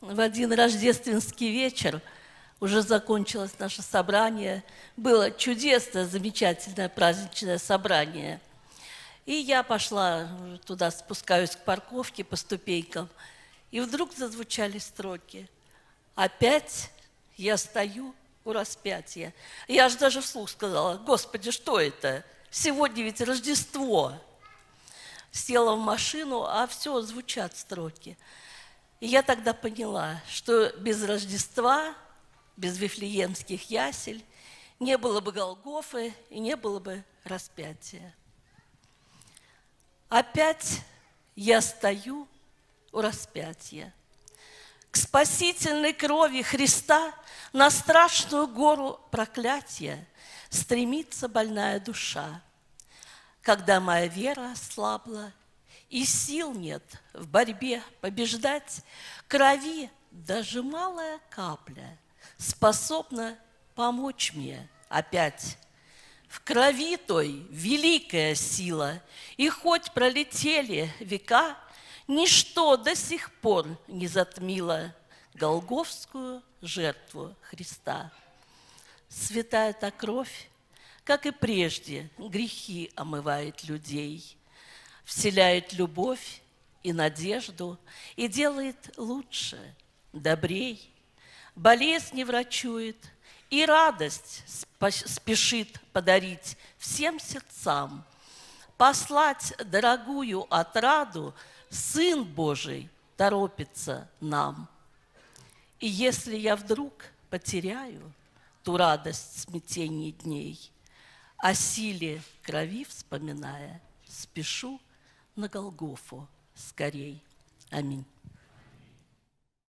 В один рождественский вечер уже закончилось наше собрание. Было чудесное, замечательное праздничное собрание. И я пошла туда, спускаюсь к парковке по ступенькам, и вдруг зазвучали строки. «Опять я стою у распятия». Я аж даже вслух сказала: «Господи, что это? Сегодня ведь Рождество». Села в машину, а все, звучат строки. И я тогда поняла, что без Рождества, без Вифлеемских ясель не было бы Голгофы и не было бы распятия. Опять я стою у распятия. К спасительной крови Христа на страшную гору проклятия стремится больная душа. Когда моя вера ослабла, и сил нет в борьбе побеждать, крови даже малая капля способна помочь мне опять. В крови той великая сила, и хоть пролетели века, ничто до сих пор не затмило голгофскую жертву Христа. Святая та кровь, как и прежде, грехи омывает людей, вселяет любовь и надежду и делает лучше, добрей, болезни врачует и радость спешит подарить всем сердцам. Послать дорогую отраду Сын Божий торопится нам. И если я вдруг потеряю ту радость смятений дней, о силе крови вспоминая, спешу на Голгофу скорей. Аминь.